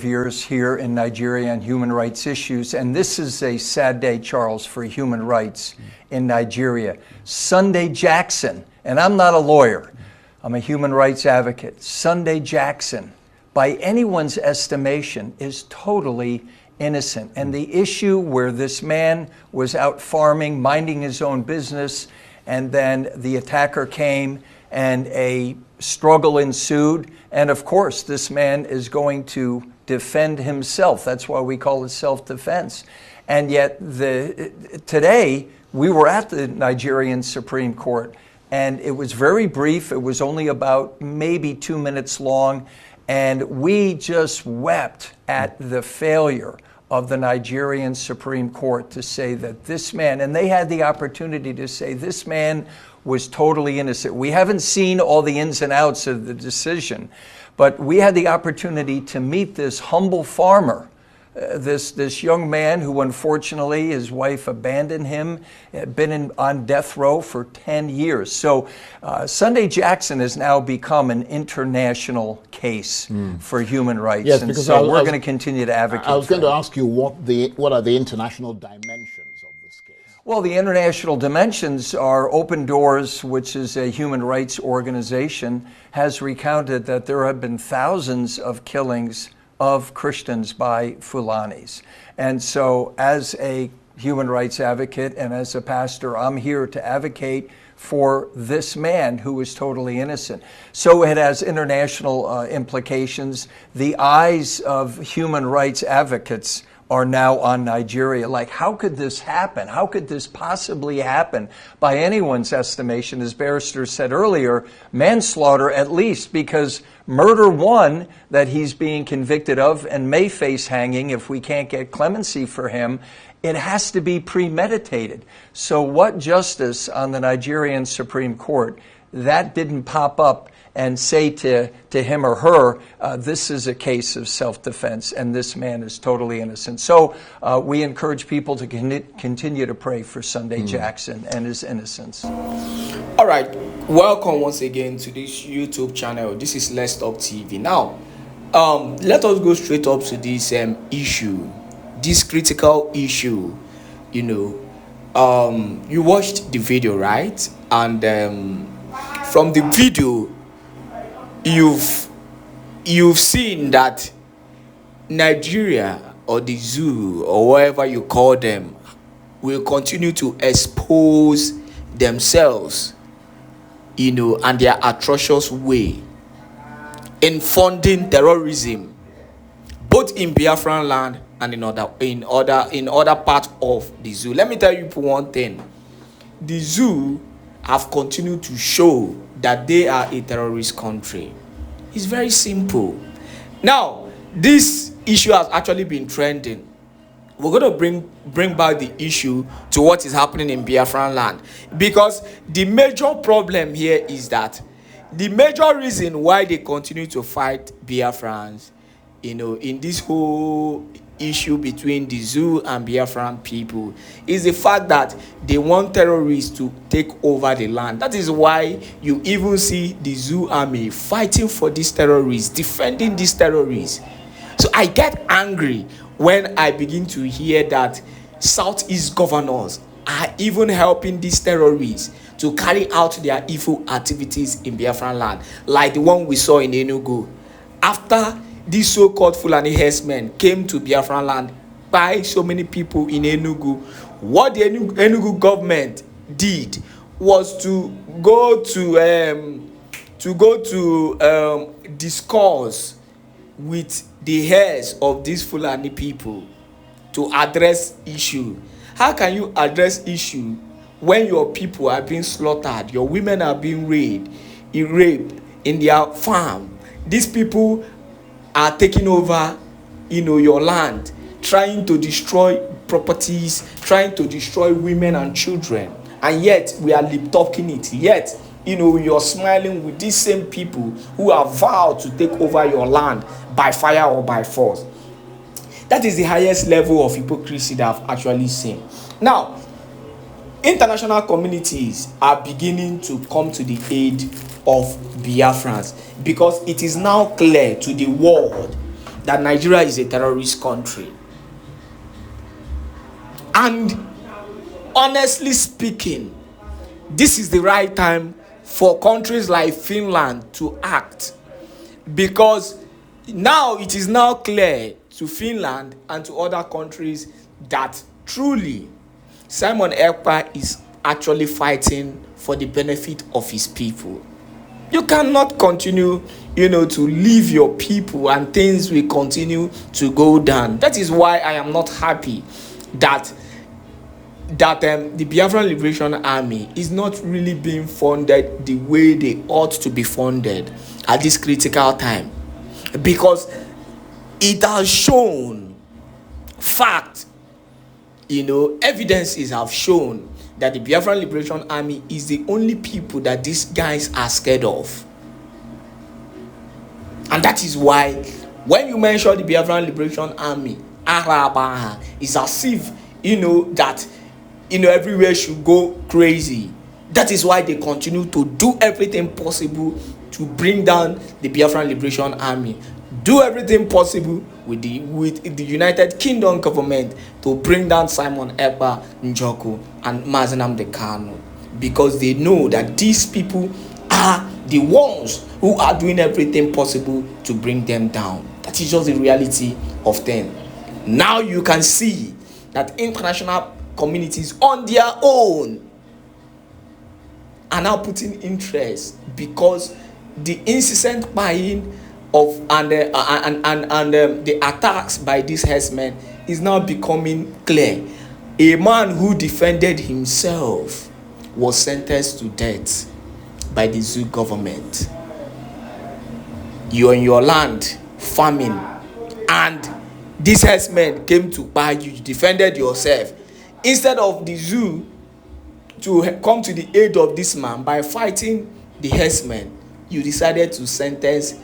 years here in Nigeria on human rights issues, and this is a sad day, Charles, for human rights in Nigeria. Sunday Jackson, and I'm not a lawyer, I'm a human rights advocate. Sunday Jackson, by anyone's estimation, is totally innocent. And the issue where this man was out farming, minding his own business, and then the attacker came and a struggle ensued. And of course, this man is going to defend himself. That's why we call it self-defense. And yet today we were at the Nigerian Supreme Court, and it was very brief. It was only about maybe 2 minutes long. And we just wept at the failure of the Nigerian Supreme Court to say that this man, and they had the opportunity to say this man was totally innocent. We haven't seen all the ins and outs of the decision, but we had the opportunity to meet this humble farmer, this young man who unfortunately his wife abandoned him, had been on death row for 10 years. So Sunday Jackson has now become an international case for human rights. Yes, and because so we're going to continue to advocate. I was going to ask you what are the international dimensions of this case? Well, the international dimensions are Open Doors, which is a human rights organization, has recounted that there have been thousands of killings of Christians by Fulanis. And so as a human rights advocate and as a pastor, I'm here to advocate for this man who is totally innocent. So it has international implications. The eyes of human rights advocates are now on Nigeria. Like, how could this happen? How could this possibly happen? By anyone's estimation, as Barrister said earlier, manslaughter at least, because murder one that he's being convicted of and may face hanging if we can't get clemency for him, it has to be premeditated. So what justice on the Nigerian Supreme Court, that didn't pop up and say to him or her, this is a case of self-defense and this man is totally innocent. So we encourage people to continue to pray for Sunday Jackson and his innocence. All right, welcome once again to this YouTube channel. This is Let's Talk TV. Now, let us go straight up to this issue, this critical issue. You know, you watched the video, right? And from the video, you've seen that Nigeria or the zoo or whatever you call them will continue to expose themselves, you know, and their atrocious way in funding terrorism, both in Biafraland and in other parts of the zoo. Let me tell you one thing: the zoo have continued to show that they are a terrorist country. It's very simple. Now, this issue has actually been trending. We're going to bring back the issue to what is happening in Biafraland, because the major problem here is that the major reason why they continue to fight Biafrans, you know, in this whole issue between the zoo and Biafran people, is the fact that they want terrorists to take over the land. That is why you even see the zoo army fighting for these terrorists, defending these terrorists. So I get angry when I begin to hear that Southeast governors are even helping these terrorists to carry out their evil activities in Biafran land, like the one we saw in Enugu. After these so-called Fulani herdsmen came to Biafran land by so many people in Enugu, what the Enugu government did was to go to discuss with the heads of these Fulani people to address issue. How can you address issue when your people are being slaughtered, your women are being raped in their farm? These people are taking over, you know, your land, trying to destroy properties, trying to destroy women and children, and yet we are lip talking it. Yet, you know, you're smiling with these same people who have vowed to take over your land by fire or by force. That is the highest level of hypocrisy that I've actually seen. Now, international communities are beginning to come to the aid of Biafrans, because it is now clear to the world that Nigeria is a terrorist country. And honestly speaking, this is the right time for countries like Finland to act, because now it is now clear to Finland and to other countries that truly Simon Èkpá is actually fighting for the benefit of his people. You cannot continue, to leave your people and things will continue to go down. That is why I am not happy that the Biafra Liberation Army is not really being funded the way they ought to be funded at this critical time, because it has shown fact, evidences have shown that the Biafra Liberation Army is the only people that these guys are scared of. And that is why when you mention the Biafra Liberation Army, it's as if that everywhere should go crazy. That is why they continue to do everything possible to bring down the Biafran Liberation Army. Do everything possible with the United Kingdom government to bring down Simon Èkpá, Njoku, and Mazi Nnamdi Kanu, because they know that these people are the ones who are doing everything possible to bring them down. That is just the reality of things. Now you can see that international communities on their own are now putting interest, because the incessant buying of the attacks by these herdsmen is now becoming clear. A man who defended himself was sentenced to death by the zoo government. You're in your land farming, and these herdsmen came to buy you. You defended yourself. Instead of the zoo to come to the aid of this man by fighting the herdsmen, you decided to sentence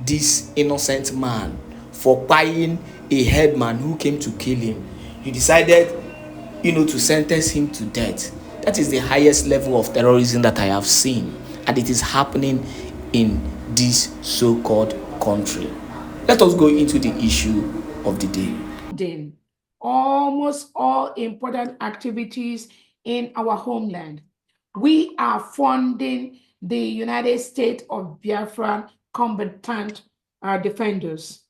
this innocent man for buying a headman who came to kill him. You decided, to sentence him to death. That is the highest level of terrorism that I have seen, and it is happening in this so-called country. Let us go into the issue of the day. Almost all important activities in our homeland. We are funding the United States of Biafra combatant defenders.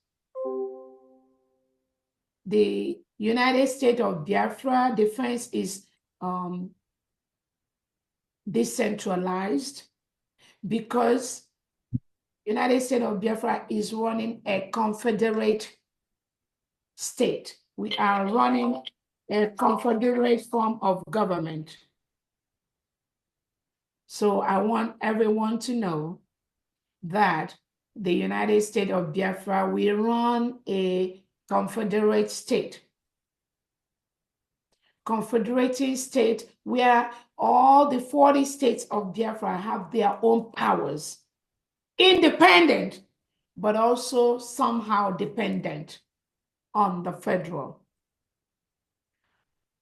The United States of Biafra defense is decentralized, because United States of Biafra is running a confederate state. We are running a confederate form of government. So I want everyone to know that the United States of Biafra, we run a confederate state. Confederating state where all the 40 states of Biafra have their own powers, independent, but also somehow dependent on the federal.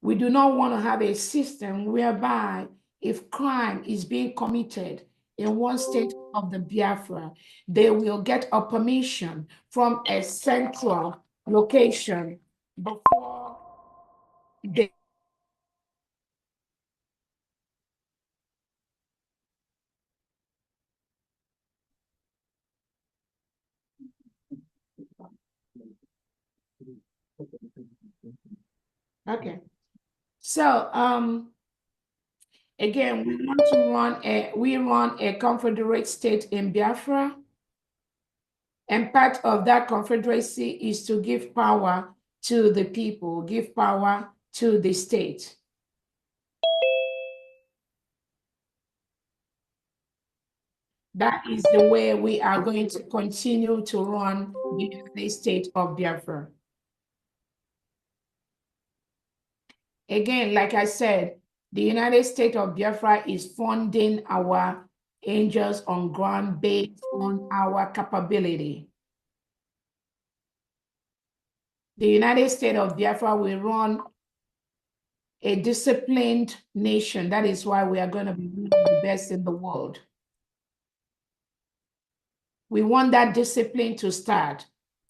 We do not want to have a system whereby if crime is being committed in one state of the Biafra, they will get a permission from a central location before they Okay. So again, we run a confederate state in Biafra, and part of that confederacy is to give power to the people, give power to the state. That is the way we are going to continue to run the United States of Biafra. Again, like I said, the United States of Biafra is funding our angels on ground based on our capability. The United States of Biafra will run a disciplined nation. That is why we are going to be the best in the world. We want that discipline to start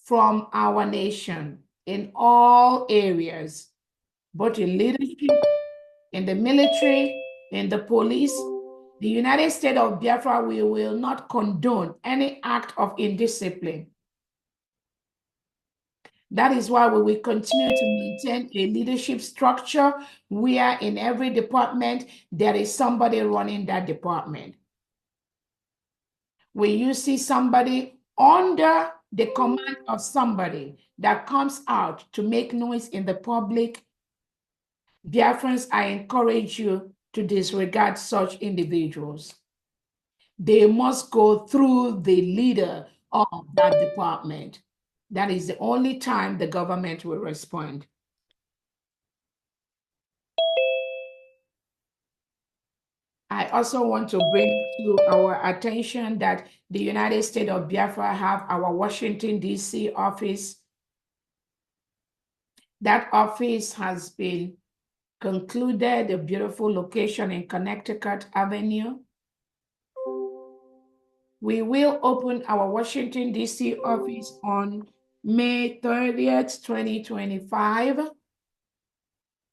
from our nation in all areas, both in leadership, in the military, in the police. The United States of Biafra, we will not condone any act of indiscipline. That is why we will continue to maintain a leadership structure where in every department, there is somebody running that department. When you see somebody under the command of somebody that comes out to make noise in the public, Biafrans, I encourage you to disregard such individuals. They must go through the leader of that department. That is the only time the government will respond. I also want to bring to our attention that the United States of Biafra have our Washington, D.C. office. That office has been concluded, a beautiful location in Connecticut Avenue. We will open our Washington, D.C. office on May 30th, 2025.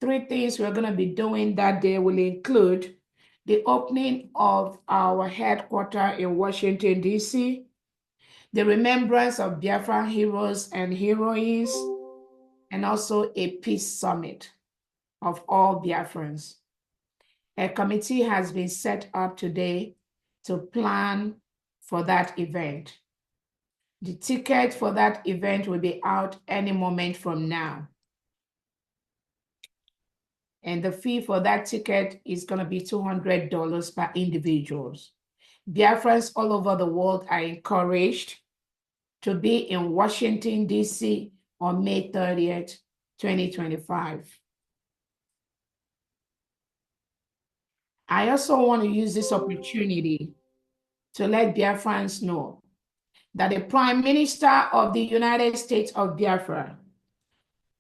3 things we're going to be doing that day will include the opening of our headquarters in Washington, D.C., the remembrance of Biafra heroes and heroines, and also a peace summit of all Biafrans. A committee has been set up today to plan for that event. The ticket for that event will be out any moment from now. And the fee for that ticket is going to be $200 per individuals. Biafrans all over the world are encouraged to be in Washington, D.C. on May 30th, 2025. I also want to use this opportunity to let Biafrans know that the Prime Minister of the United States of Biafra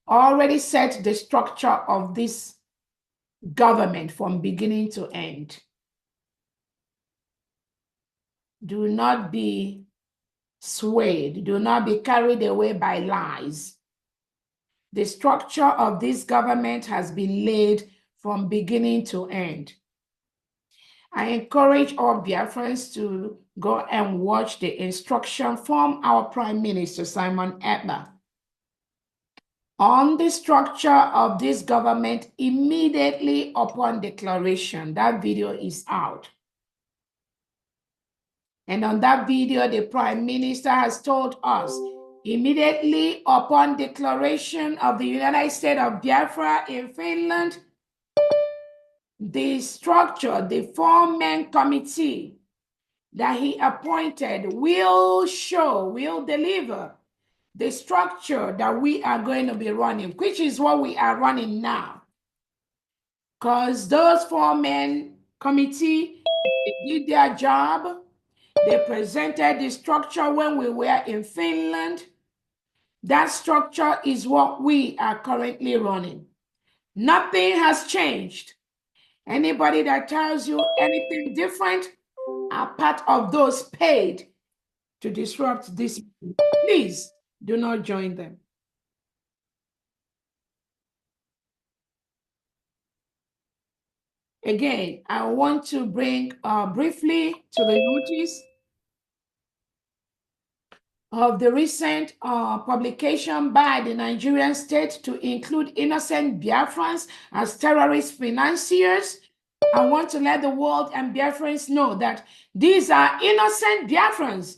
already set the structure of this government from beginning to end. Do not be swayed. Do not be carried away by lies. The structure of this government has been laid from beginning to end. I encourage all Biafrans to go and watch the instruction from our Prime Minister, Simon Èkpá, on the structure of this government immediately upon declaration. That video is out. And on that video, the Prime Minister has told us, immediately upon declaration of the United States of Biafra in Finland, the structure, the 4-man committee that he appointed will deliver the structure that we are going to be running, which is what we are running now. Because those 4-man committee, they did their job. They presented the structure when we were in Finland. That structure is what we are currently running. Nothing has changed. Anybody that tells you anything different are part of those paid to disrupt this. Please do not join them. Again, I want to bring briefly to the notice of the recent publication by the Nigerian state to include innocent Biafrans as terrorist financiers. I want to let the world and Biafrans know that these are innocent Biafrans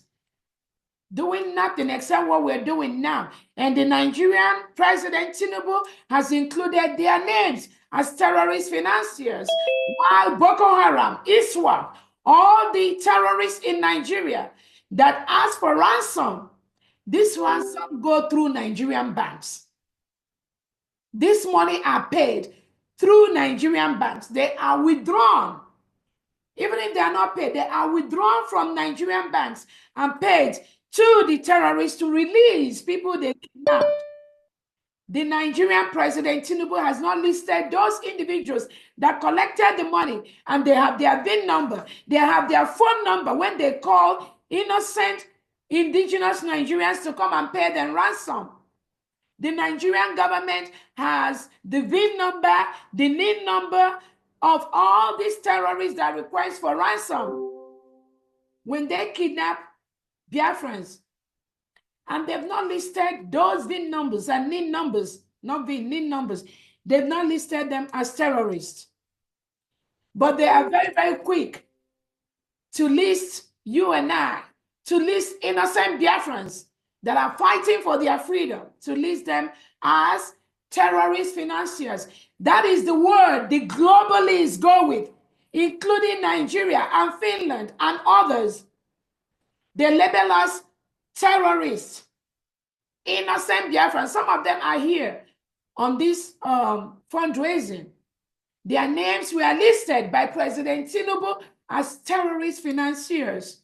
doing nothing except what we're doing now. And the Nigerian President Tinubu has included their names as terrorist financiers, while Boko Haram, ISWAP, all the terrorists in Nigeria that ask for ransom, this ransom go through Nigerian banks. This money are paid through Nigerian banks. They are withdrawn. Even if they are not paid, they are withdrawn from Nigerian banks and paid to the terrorists to release people they kidnapped. The Nigerian President Tinubu has not listed those individuals that collected the money, and they have their VIN number, they have their phone number when they call innocent indigenous Nigerians to come and pay them ransom. The Nigerian government has the VIN number, the NIN number of all these terrorists that request for ransom when they kidnap Biafrans. And they've not listed those VIN numbers and NIN numbers, not VIN, NIN numbers. They've not listed them as terrorists. But they are very, very quick to list you and I, to list innocent Biafrans that are fighting for their freedom, to list them as terrorist financiers. That is the word the globalists go with, including Nigeria and Finland and others. They label us terrorists, innocent Biafrans. Some of them are here on this fundraising. Their names were listed by President Tinubu as terrorist financiers.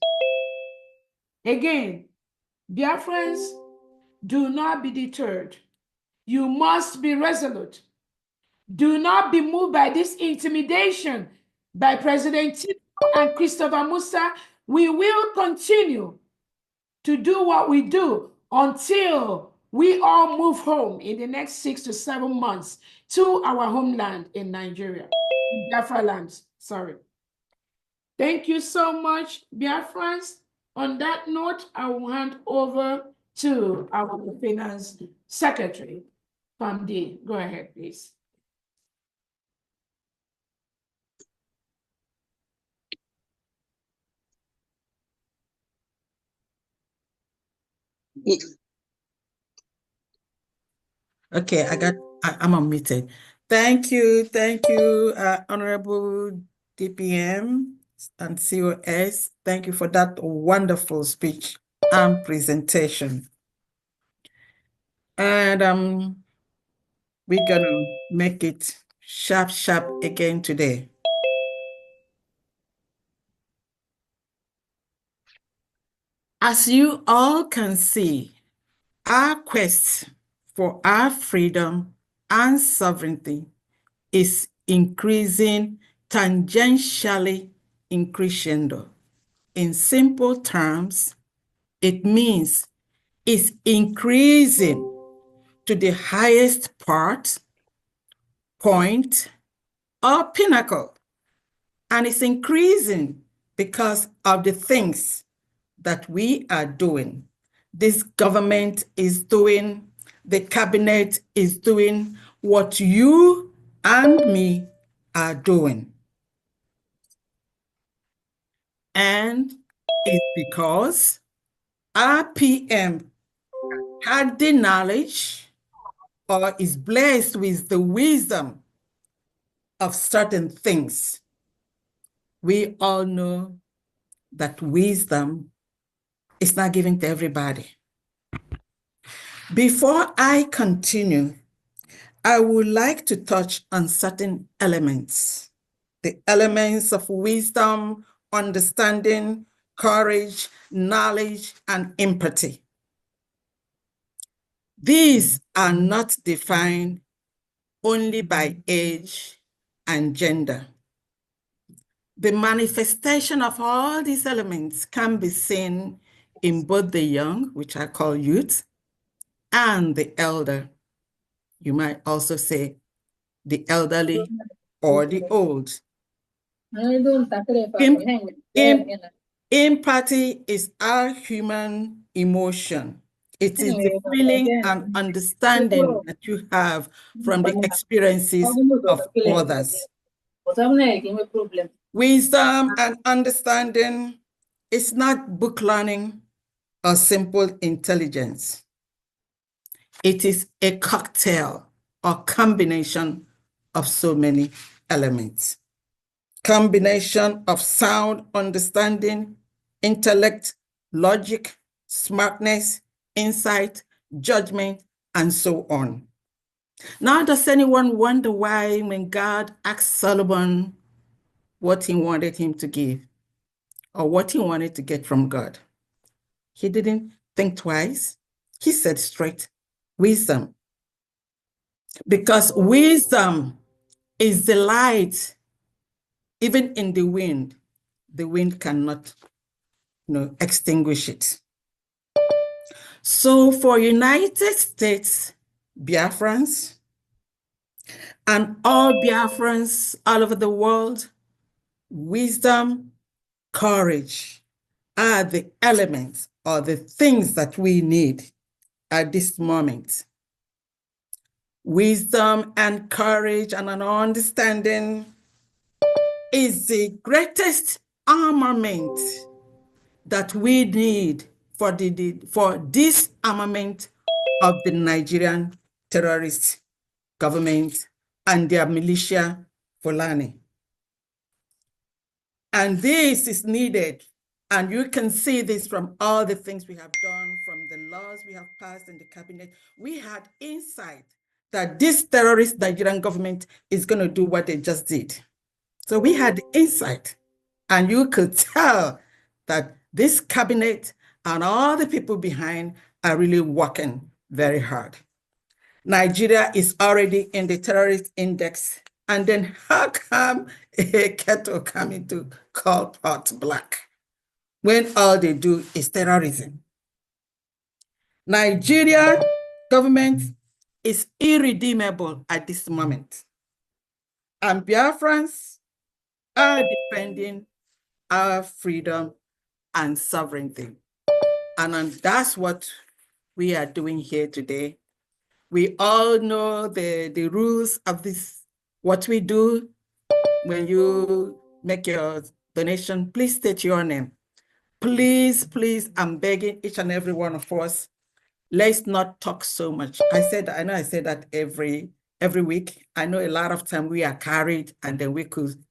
Again, Biafrans, do not be deterred. You must be resolute. Do not be moved by this intimidation by President Tinubu and Christopher Musa. We will continue to do what we do until we all move home in the next 6 to 7 months to our homeland in Nigeria, Biafraland, sorry. Thank you so much, Biafrans. On that note, I will hand over to our Finance Secretary, Pamdi. Go ahead, please. Okay, I'm unmuted. Thank you, Honorable DPM and COS. Thank you for that wonderful speech and presentation. And we're gonna make it sharp again today. As you all can see, our quest for our freedom and sovereignty is increasing tangentially in crescendo. In simple terms, it means it's increasing to the highest point, or pinnacle. And it's increasing because of the things that we are doing. This government is doing, the cabinet is doing, what you and me are doing. And it's because our PM had the knowledge or is blessed with the wisdom of certain things. We all know that wisdom is not given to everybody. Before I continue, I would like to touch on certain elements, the elements of wisdom, understanding, courage, knowledge, and empathy. These are not defined only by age and gender. The manifestation of all these elements can be seen in both the young, which I call youth, and the elder. You might also say the elderly or the old. Empathy is our human emotion. It is the feeling and understanding that you have from the experiences of others. Wisdom and understanding is not book learning or simple intelligence. It is a cocktail or combination of so many elements. Combination of sound understanding, intellect, logic, smartness, insight, judgment, and so on. Now, does anyone wonder why when God asked Solomon what he wanted him to give or what he wanted to get from God, he didn't think twice. He said straight, wisdom. Because wisdom is the light. Even in the wind cannot, extinguish it. So for United States Biafrans and all Biafrans all over the world, wisdom, courage are the elements or the things that we need at this moment. Wisdom and courage and an understanding is the greatest armament that we need for disarmament of the Nigerian terrorist government and their militia Fulani. And this is needed. And you can see this from all the things we have done, from the laws we have passed in the cabinet. We had insight that this terrorist Nigerian government is going to do what they just did. So we had the insight, and you could tell that this cabinet and all the people behind are really working very hard. Nigeria is already in the terrorist index. And then how come a kettle coming to call pot black when all they do is terrorism? Nigeria government is irredeemable at this moment. And Biafrans are defending our freedom and sovereignty. And that's what we are doing here today. We all know the rules of this, what we do. When you make your donation, please state your name. Please, please, I'm begging each and every one of us, let's not talk so much. I know I say that every week. I know a lot of time we are carried and then we could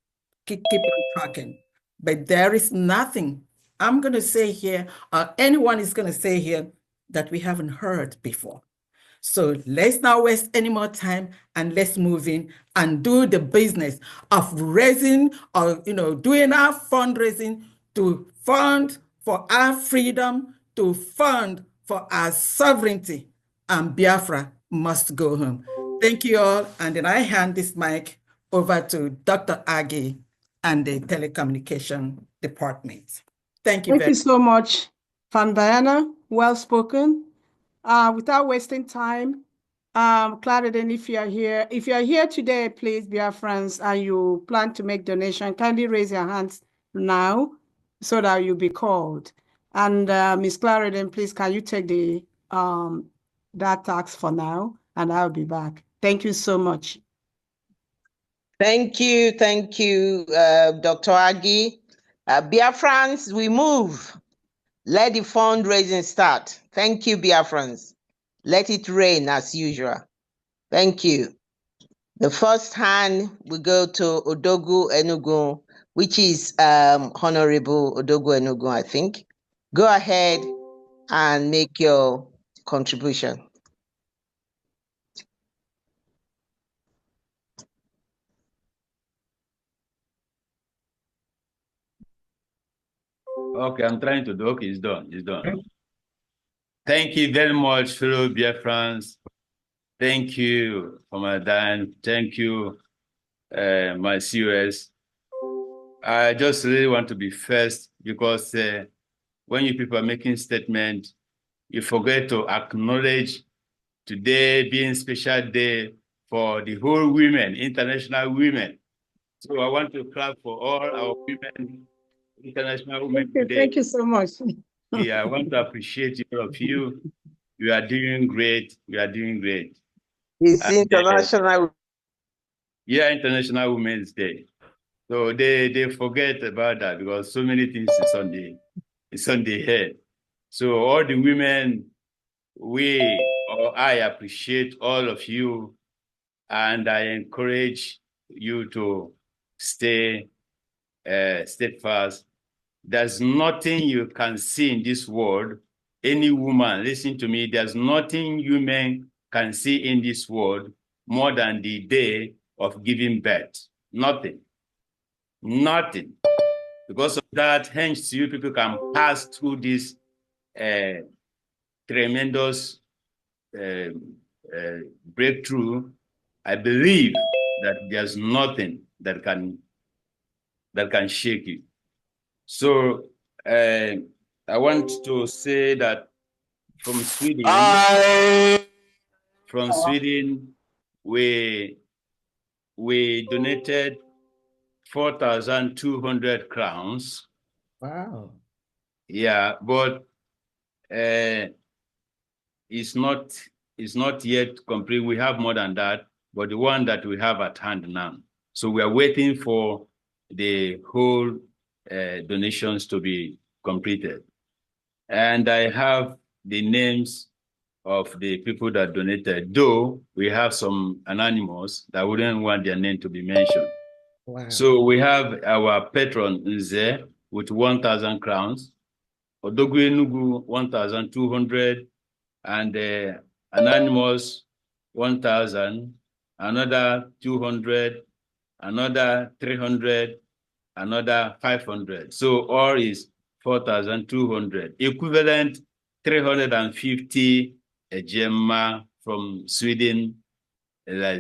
keep on talking. But there is nothing I'm going to say here, or anyone is going to say here, that we haven't heard before. So let's not waste any more time and let's move in and do the business of raising or, doing our fundraising to fund for our freedom, to fund for our sovereignty, and Biafra must go home. Thank you all. And then I hand this mic over to Dr. Agi and the telecommunication department. Thank you. Thank you so much, Fan Diana. Well spoken. Without wasting time, Clarendon, if you are here today, please, Biafrans, and you plan to make donation, kindly raise your hands now so that you'll be called. And Ms. Clarendon, please, can you take the that tax for now, and I'll be back. Thank you so much. Thank you, Dr. Agi. Biafrans, we move. Let the fundraising start. Thank you, Biafrans. Let it rain as usual. Thank you. The first hand we go to Odogwu Enugu, which is Honorable Odogwu Enugu, I think. Go ahead and make your contribution. Okay, I'm trying to do. Okay, it's done. It's done. Thank you very much, fellow Biafrans. Thank you, Ramadan. Thank you, my COS. I just really want to be first because when you people are making statements, you forget to acknowledge today being special day for the whole women, international women. So I want to clap for all our women, international women today. Thank you so much. Yeah, I want to appreciate all of you. You are doing great. You are doing great. It's International. Yeah, International Women's Day. So they forget about that because so many things is on the head. So all the women, I appreciate all of you, and I encourage you to stay steadfast. There's nothing you can see in this world. Any woman, listen to me, there's nothing human can see in this world more than the day of giving birth. Nothing. Nothing. Because of that, hence you people can pass through this tremendous breakthrough. I believe that there's nothing that can shake you. So I want to say that from Sweden. From Sweden, we donated 4,200 crowns. Wow. Yeah, but it's not yet complete. We have more than that, but the one that we have at hand now. So we are waiting for the whole donations to be completed. And I have the names of the people that donated, though we have some anonymous that wouldn't want their name to be mentioned. Wow. So we have our patron Nze with 1,000 crowns, Odogwu Enugu 1,200, and anonymous 1,000, another 200, another 300, another 500. So all is 4,200, equivalent 350 a gemma from Sweden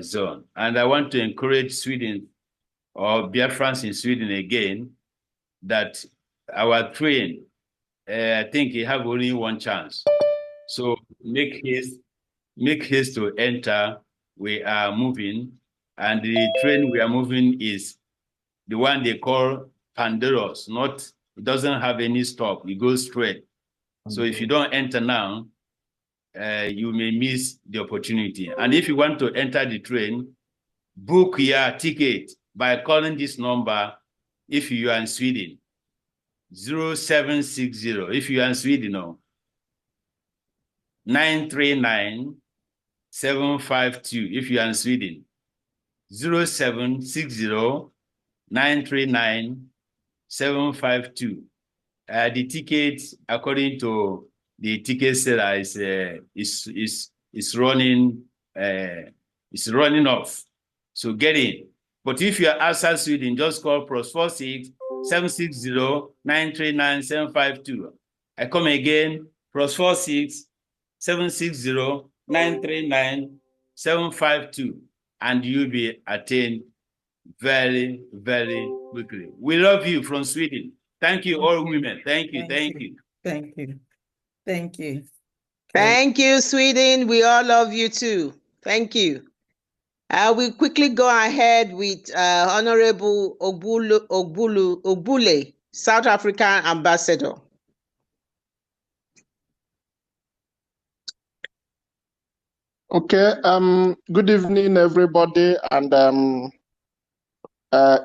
zone. And I want to encourage Sweden or Biafrans in Sweden again that our train, I think you have only one chance. So make haste to enter. We are moving, and the train we are moving is the one they call Panderos. It doesn't have any stop. It goes straight. So if you don't enter now, you may miss the opportunity. And if you want to enter the train, book your ticket by calling this number if you are in Sweden. 0760. If you are in Sweden, no. 939 752 if you are in Sweden. 0760 939 752. The tickets, according to the ticket seller, is running off. So get in. But if you are outside Sweden, just call +46 760 939 752. I come again, +46 760 939 752, and you'll be attained very, very quickly. We love you from Sweden. Thank you, all women. Thank you. Thank you. Thank you. Thank you, Sweden. We all love you too. Thank you. We quickly go ahead with Honorable Ogbule, South African Ambassador. Okay, good evening, everybody, and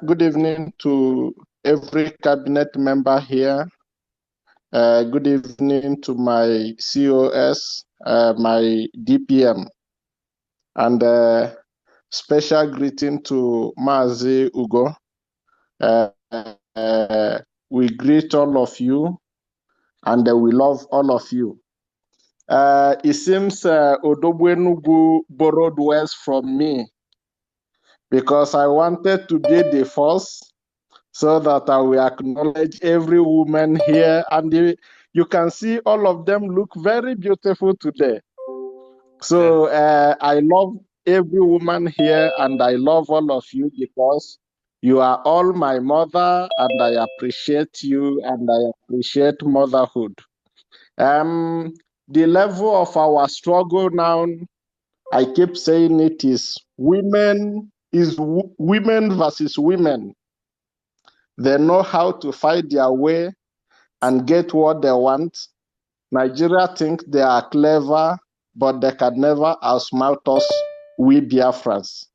good evening to every cabinet member here. Good evening to my COS, my DPM, and special greeting to Mazi Ugo. We greet all of you, and we love all of you. It seems Odogwu Enugu borrowed words from me because I wanted to be the first so that I will acknowledge every woman here. And you can see all of them look very beautiful today. So I love every woman here, and I love all of you because you are all my mother, and I appreciate you, and I appreciate motherhood. The level of our struggle now, I keep saying it is women versus women. They know how to fight their way and get what they want. Nigeria think they are clever, but they can never outsmart us, we Biafrans.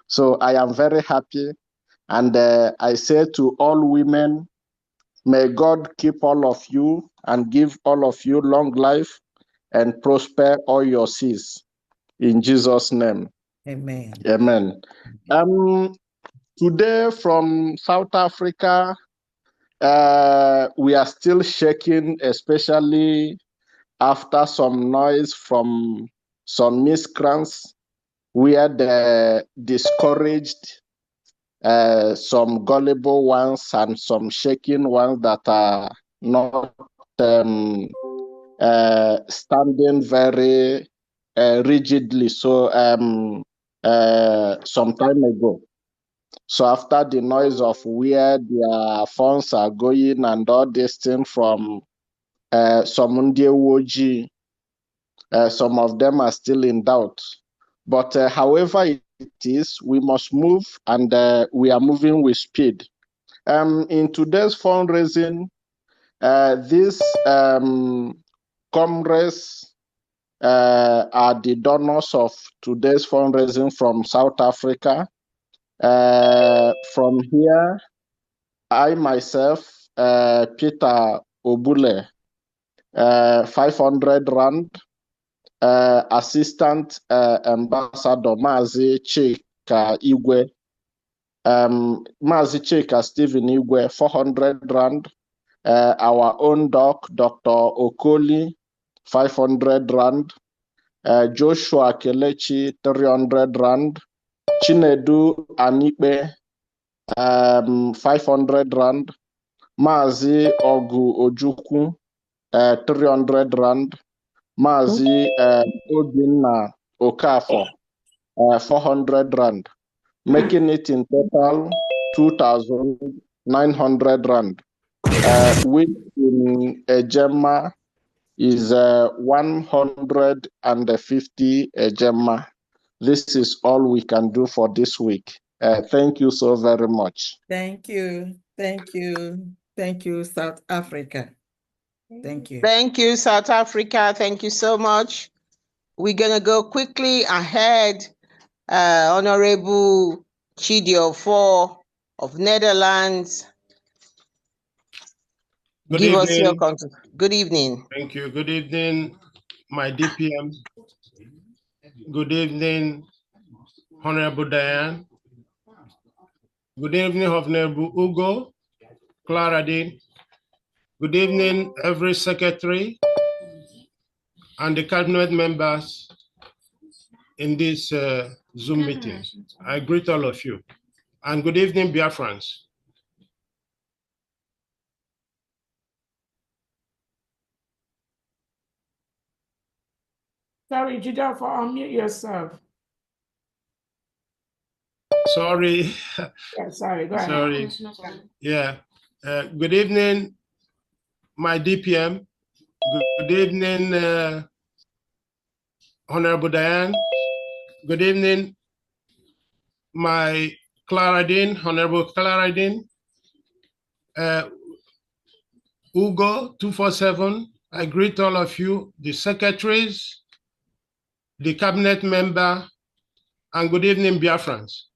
So I am very happy, and I say to all women, may God keep all of you and give all of you long life and prosper all your seas. In Jesus' name. Amen. Amen. Today from South Africa, we are still shaking, especially after some noise from some miscreants where they discouraged some gullible ones and some shaking ones that are not standing very rigidly. So some time ago. So after the noise of where their funds are going and all this thing from some Ndiewoji, Some of them are still in doubt. But however it is, we must move, and we are moving with speed. In today's fundraising, these comrades are the donors of today's fundraising from South Africa. From here, I myself, Peter Obule, 500 Rand, Assistant Ambassador Mazi Chika Igwe, Mazi Chika Stephen Igwe, 400 Rand, our own doc, Dr. Okoli, 500 Rand, Joshua Kelechi, 300 Rand, Chinedu Anipe, 500 Rand, Mazi Ogu Ojukwu, 300 Rand, Mazi Obinna Okafor, 400 Rand, making it in total 2,900 Rand, which in Ejema is 150 Ejema. This is all we can do for this week. Thank you so very much. Thank you. Thank you. Thank you, South Africa. Thank you. Thank you, South Africa. Thank you so much. We're going to go quickly ahead. Honorable Chidio 4 of Netherlands. Give us your contact. Good evening. Thank you. Good evening, my DPM. Good evening, Honorable Diane. Good evening, Honorable Ugo, Claradine. Good evening, every secretary and the cabinet members in this Zoom meeting. I greet all of you. And good evening, Biafrans. Sorry, Jidafor, unmute yourself. Sorry. Yeah, sorry, go ahead. Sorry. Yeah. Good evening, my DPM. Good evening, Honorable Diane. Good evening, my Claradine, Honorable Claradine. Ugo 247. I greet all of you, the secretaries, the cabinet member, and good evening, Biafrans.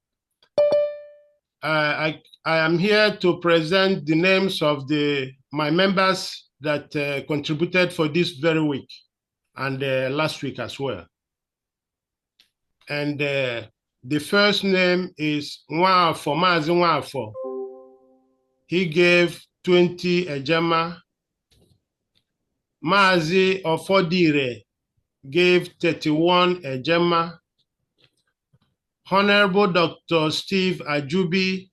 I am here to present the names of my members that contributed for this very week and last week as well. And the first name is Nwafo, Mazi Nwafo. He gave 20 Ejema. Mazi Ofodire gave 31 Ejema. Honorable Dr. Steve Ajubi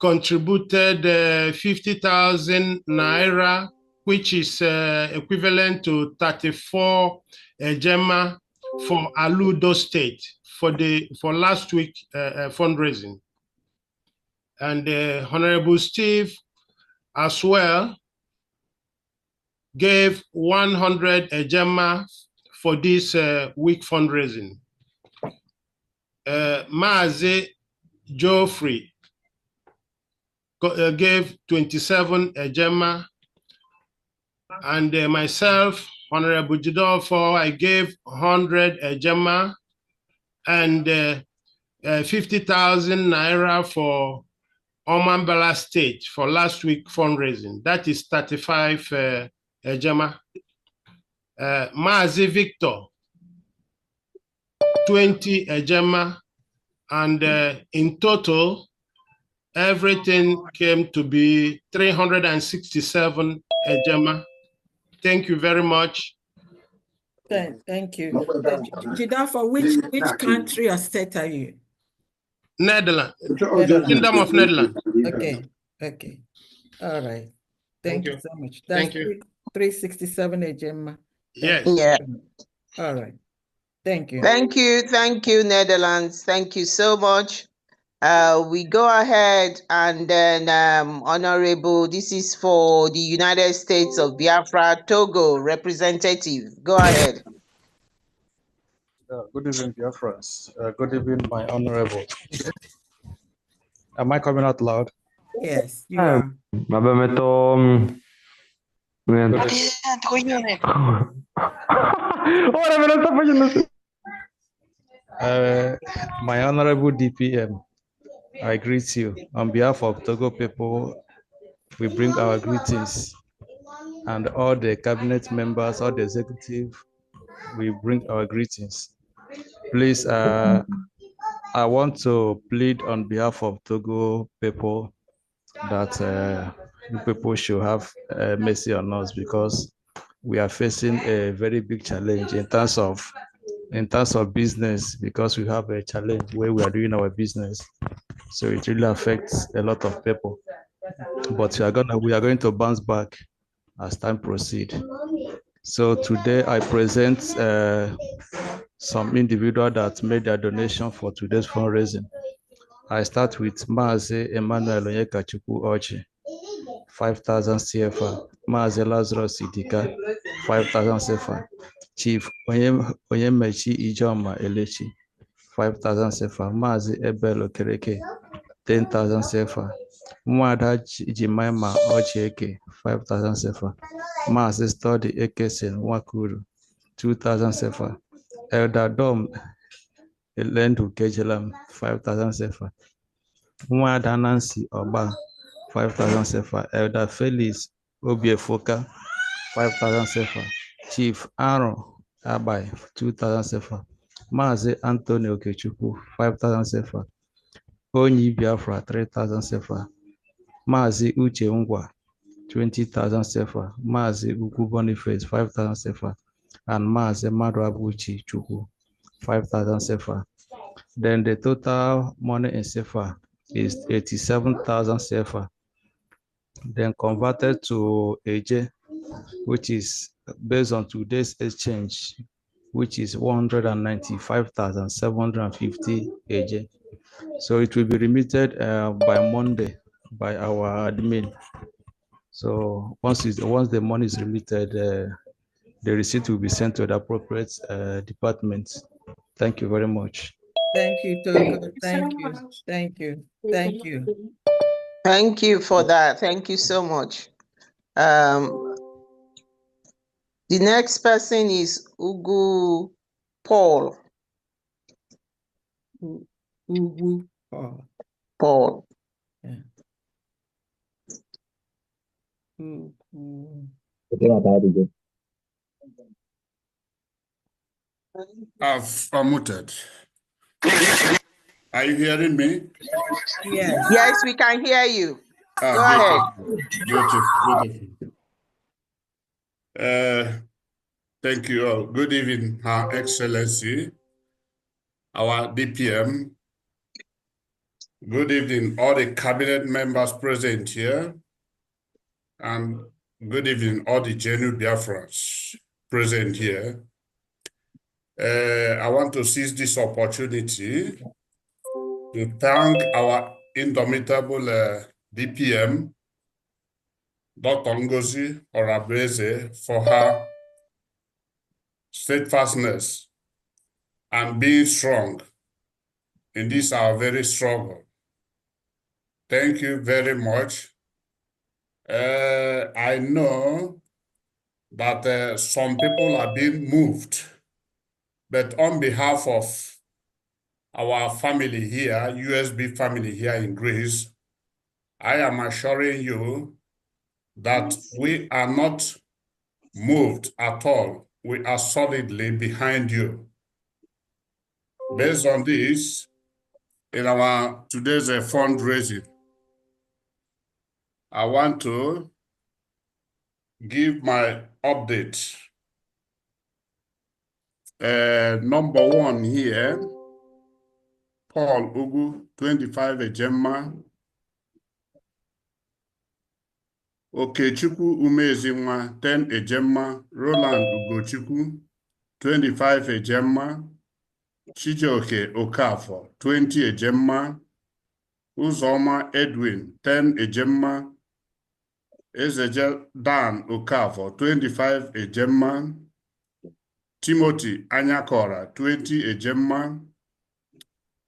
contributed 50,000 Naira, which is equivalent to 34 Ejema for Aludo State for last week fundraising. And Honorable Steve as well gave 100 Ejema for this week fundraising. Maazi Geoffrey gave 27 Ejema, and myself, Honorable Jidafor, I gave 100 Ejema and 50,000 Naira for Omambala State for last week fundraising. That is 35 Ejema. Maazi Victor, 20 Ejema, and in total, everything came to be 367 Ejema. Thank you very much. Thank you. Jidafor, which country or state are you? Netherlands. Kingdom of Netherlands. Okay. All right. Thank you so much. Thank you. 367 Ejema. Yes. Yeah. All right. Thank you. Thank you, Netherlands. Thank you so much. We go ahead and then, Honorable, this is for the United States of Biafra, Togo representative. Go ahead. Good evening, Biafrans. Good evening, my honorable. Am I coming out loud? Yes, you are. My honorable DPM, I greet you. On behalf of Togo people, we bring our greetings. And all the cabinet members, all the executive, we bring our greetings. Please, I want to plead on behalf of Togo people that you people should have mercy on us, because we are facing a very big challenge in terms of business, because we have a challenge where we are doing our business. So it really affects a lot of people. But we are going to bounce back as time proceeds. So today I present some individual that made their donation for today's fundraising. I start with Maazị Emmanuel Onyekachukwu Ochi, 5,000 CFA. Maazị Lazarus Idika, 5,000 CFA. Chief Onyemechi Ijoma Elechi, 5,000 CFA. Maazị Ebel Okereke, 10,000 CFA. Mwada Jimaima Ochieke, 5,000 CFA. Maazị Study Ekesen Nwakuru, 2,000 CFA. Elder Dom Elendu Kejelam, 5,000 CFA. Mwada Nancy Oba, 5,000 CFA. Elder Felix Obiefoka, 5,000 CFA. Chief Aaron Abai, 2,000 CFA. Maazị Anthony Okechukwu, 5,000 CFA. Onyi Biafra, 3,000 CFA. Maazị Uche Ngwa, 20,000 CFA. Maazị Ugwu Boniface, 5,000 CFA. And Maazị Madu Abuchi Chukwu, 5,000 CFA. Then the total money in CFA is 87,000 CFA. Then converted to AJ, which is based on today's exchange, which is 195,750 AJ. So it will be remitted by Monday by our admin. So once the money is remitted, the receipt will be sent to the appropriate departments. Thank you very much. Thank you, Togo. Thank you. Thank you. Thank you. Thank you for that. Thank you so much. The next person is Ugu Paul. Ugu Paul. Paul. Yeah. I've unmuted. Are you hearing me? Yes. Yes, we can hear you. Go ahead. Beautiful. Thank you all. Good evening, Her Excellency, our DPM. Good evening, all the cabinet members present here. And good evening, all the genuine Biafrans present here. I want to seize this opportunity to thank our indomitable DPM, Dr. Ngozi Orabreze, for her steadfastness and being strong in this our very struggle. Thank you very much. I know that some people are being moved, but on behalf of our family here, USB family here in Greece, I am assuring you that we are not moved at all. We are solidly behind you. Based on this, in our today's fundraising, I want to give my update. Number one here, Paul Ugu, 25 Ejemma. Okechukwu Umezinwa, 10 Ejemma. Roland Ugochukwu, 25 Ejemma. Chijioke Okafor, 20 Ejemma. Uzoma Edwin, 10 Ejemma. Ezeje Dan Okafor, 25 Ejemma. Timothy Anyakora, 20 Ejemma.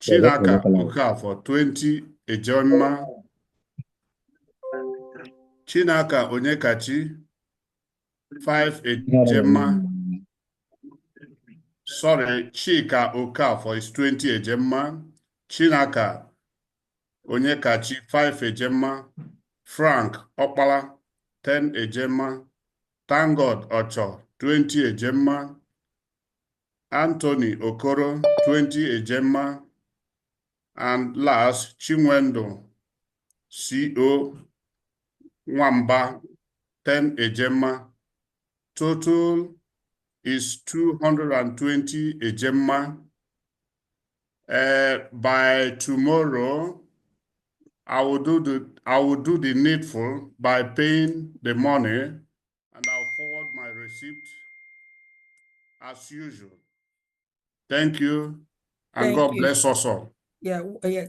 Chinaka Okafor, 20 Ejemma. Chinaka Onyekachi, 5 Ejemma. Sorry, Chika Okafor is 20 Ejemma. Chinaka Onyekachi, 5 Ejemma. Frank Opala, 10 Ejemma. Thank God Ocho, 20 Ejemma. Anthony Okoro, 20 Ejemma. And last, Chinwendo CO Nwamba, 10 Ejemma. Total is 220 Ejemma. By tomorrow, I will do the needful by paying the money, and I'll forward my receipt as usual. Thank you, and Thank God you. bless us all. Yeah,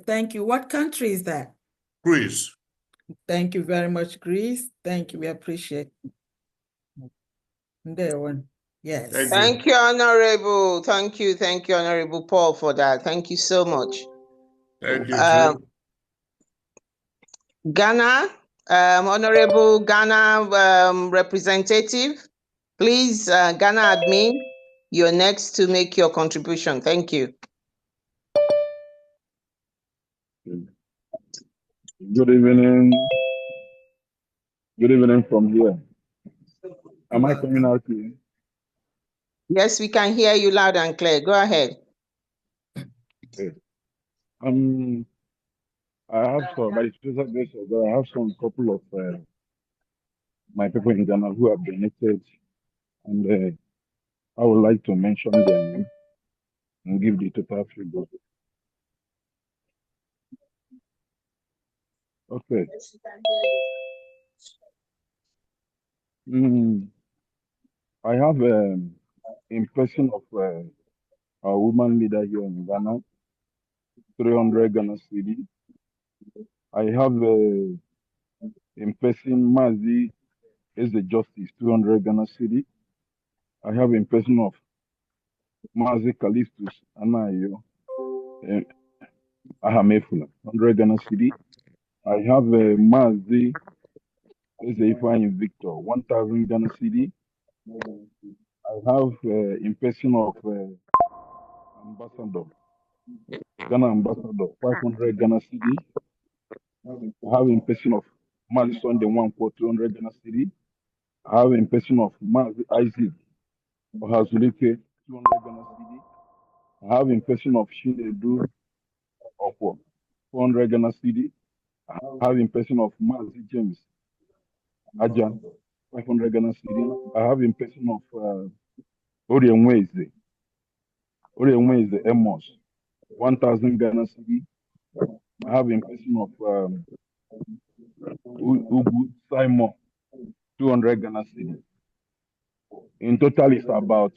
thank you. What country is that? Greece. Thank you very much, Greece. Thank you. We appreciate it. There one. Yes. Thank you, Honorable. Thank you, Honorable Paul, for that. Thank you so much. Thank you, too. Ghana, Honorable Ghana representative, please, Ghana admin, you're next to make your contribution. Thank you. Good evening. Good evening from here. Am I coming out here? Yes, we can hear you loud and clear. Go ahead. Okay. I have some, by the special grace of God, I have some couple of my people in Ghana who have donated, and I would like to mention their name and give the total figure. Okay. I have in person of our woman leader here in Ghana, 300 Ghana cedi. I have in person Mazi is the justice, 200 Ghana cedi. I have in person of Mazi Callistus Anayo Ahamefula, 100 Ghana cedi. I have Mazi Ifeanyi Victor, 1,000 Ghana cedi. I have in person of Ambassador, Ghana Ambassador, 500 Ghana cedi. I have in person of Mazi Sunday one for 200 Ghana cedi. I have in person of Mazi Isaac Ohazulike, 200 Ghana cedi. I have in person of Shinedu Okwo, 400 Ghana cedi. I have in person of Mazi James Ajan, 500 Ghana cedi. I have in person of Orien Wednesday Emos, 1,000 Ghana cedi. I have in person of Ugu Simon, 200 Ghana cedi. In total, it's about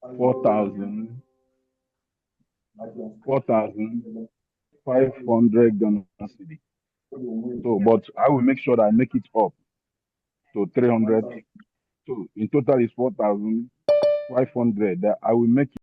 4,500 Ghana cedi. So, but I will make sure that I make it up to 300. So, in total, it's 4,500. That I will make it